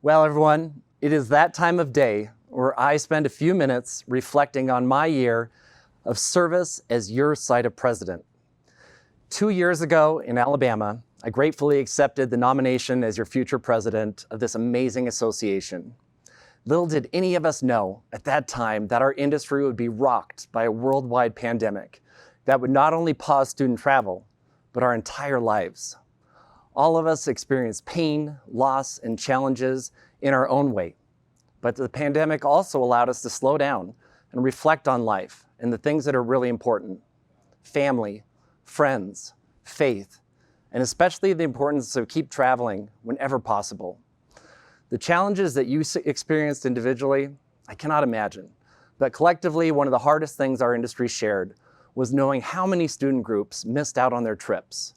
Well, everyone, it is that time of day where I spend a few minutes reflecting on my year of service as your SYTA president. 2 years ago in Alabama, I gratefully accepted the nomination as your future president of this amazing association. Little did any of us know at that time that our industry would be rocked by a worldwide pandemic that would not only pause student travel, but our entire lives. All of us experienced pain, loss, and challenges in our own way. But the pandemic also allowed us to slow down and reflect on life and the things that are really important: family, friends, faith, and especially the importance of keep traveling whenever possible. The challenges that you experienced individually, I cannot imagine. But collectively, one of the hardest things our industry shared was knowing how many student groups missed out on their trips.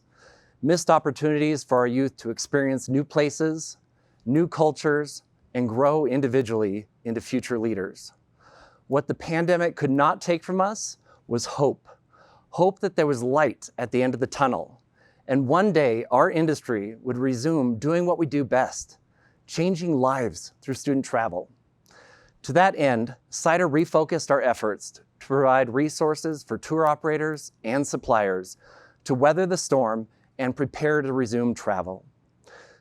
Missed opportunities for our youth to experience new places, new cultures, and grow individually into future leaders. What the pandemic could not take from us was hope. Hope that there was light at the end of the tunnel, and one day our industry would resume doing what we do best: changing lives through student travel. To that end, SYTA refocused our efforts to provide resources for tour operators and suppliers to weather the storm and prepare to resume travel.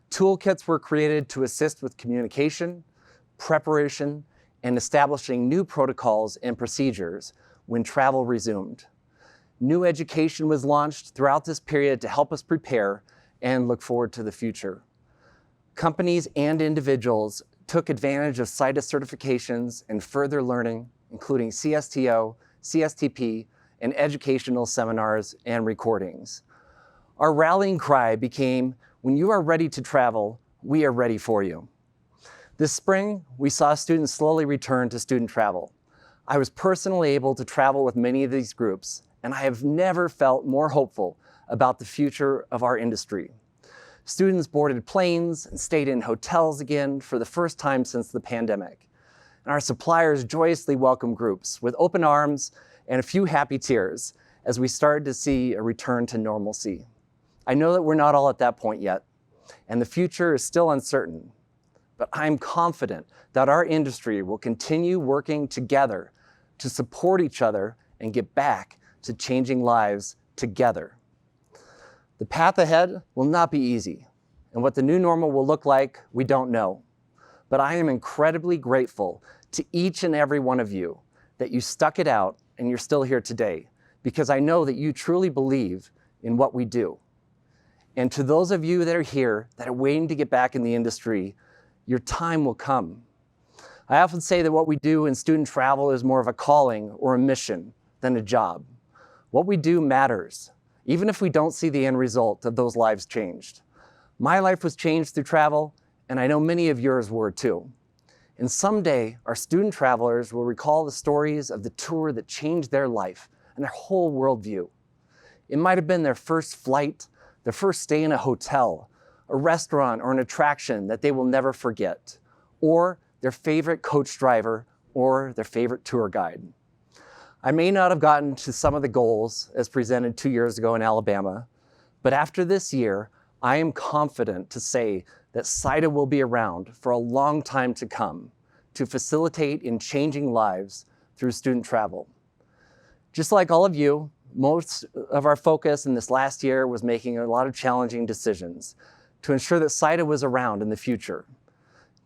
Toolkits were created to assist with communication, preparation, and establishing new protocols and procedures when travel resumed. New education was launched throughout this period to help us prepare and look forward to the future. Companies and individuals took advantage of SYTA certifications and further learning, including CSTO, CSTP, and educational seminars and recordings. Our rallying cry became, "When you are ready to travel, we are ready for you." This spring, we saw students slowly return to student travel. I was personally able to travel with many of these groups, and I have never felt more hopeful about the future of our industry. Students boarded planes and stayed in hotels again for the first time since the pandemic. And our suppliers joyously welcomed groups with open arms and a few happy tears as we started to see a return to normalcy. I know that we're not all at that point yet, and the future is still uncertain, but I'm confident that our industry will continue working together to support each other and get back to changing lives together. The path ahead will not be easy, and what the new normal will look like, we don't know. But I am incredibly grateful to each and every one of you that you stuck it out and you're still here today, because I know that you truly believe in what we do. And to those of you that are here that are waiting to get back in the industry, your time will come. I often say that what we do in student travel is more of a calling or a mission than a job. What we do matters, even if we don't see the end result of those lives changed. My life was changed through travel, and I know many of yours were too. And someday, our student travelers will recall the stories of the tour that changed their life and their whole worldview. It might have been their first flight, their first stay in a hotel, a restaurant, or an attraction that they will never forget, or their favorite coach driver, or their favorite tour guide. I may not have gotten to some of the goals as presented 2 years ago in Alabama, but after this year, I am confident to say that SYTA will be around for a long time to come to facilitate in changing lives through student travel. Just like all of you, most of our focus in this last year was making a lot of challenging decisions to ensure that SYTA was around in the future.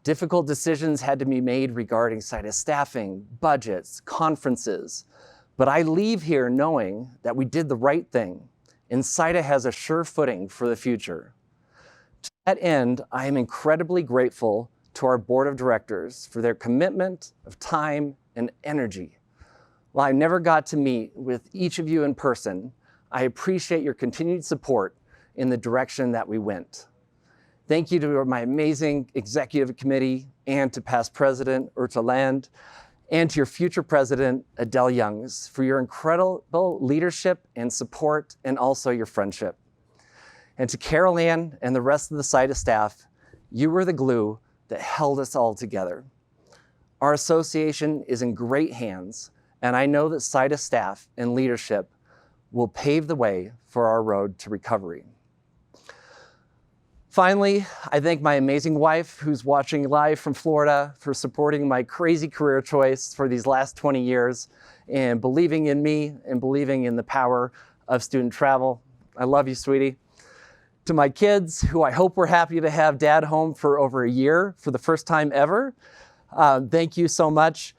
Difficult decisions had to be made regarding SYTA staffing, budgets, conferences, but I leave here knowing that we did the right thing, and SYTA has a sure footing for the future. To that end, I am incredibly grateful to our board of directors for their commitment of time and energy. While I never got to meet with each of you in person, I appreciate your continued support in the direction that we went. Thank you to my amazing executive committee and to past president Ursula Land and to your future president Adele Youngs for your incredible leadership and support and also your friendship. And to Carol Ann and the rest of the SYTA staff, you were the glue that held us all together. Our association is in great hands, and I know that SYTA staff and leadership will pave the way for our road to recovery. Finally, I thank my amazing wife who's watching live from Florida for supporting my crazy career choice for these last 20 years and believing in me and believing in the power of student travel. I love you, sweetie. To my kids, who I hope were happy to have dad home for over a year for the first time ever, thank you so much.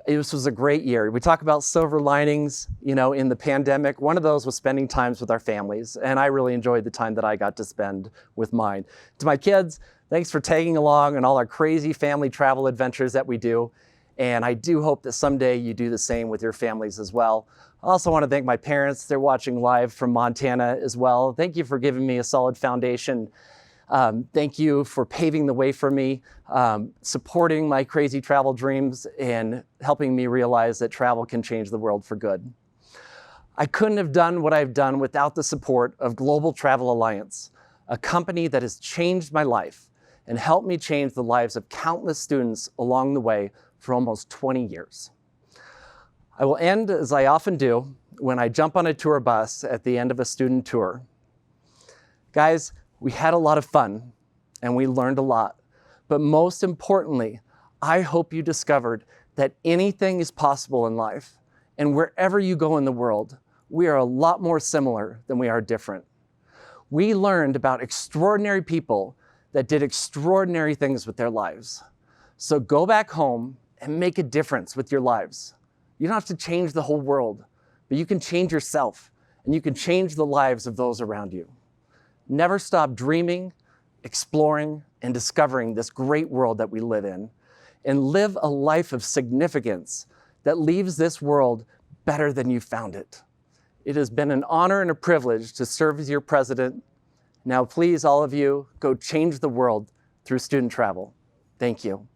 This was a great year. We talk about silver linings, in the pandemic. One of those was spending time with our families, and I really enjoyed the time that I got to spend with mine. To my kids, thanks for tagging along on all our crazy family travel adventures that we do, and I do hope that someday you do the same with your families as well. I also want to thank my parents. They're watching live from Montana as well. Thank you for giving me a solid foundation. Thank you for paving the way for me, supporting my crazy travel dreams, and helping me realize that travel can change the world for good. I couldn't have done what I've done without the support of Global Travel Alliance, a company that has changed my life and helped me change the lives of countless students along the way for almost 20 years. I will end, as I often do, when I jump on a tour bus at the end of a student tour. Guys, we had a lot of fun and we learned a lot, but most importantly, I hope you discovered that anything is possible in life, and wherever you go in the world, we are a lot more similar than we are different. We learned about extraordinary people that did extraordinary things with their lives. So go back home and make a difference with your lives. You don't have to change the whole world, but you can change yourself, and you can change the lives of those around you. Never stop dreaming, exploring, and discovering this great world that we live in, and live a life of significance that leaves this world better than you found it. It has been an honor and a privilege to serve as your president. Now, please, all of you, go change the world through student travel. Thank you.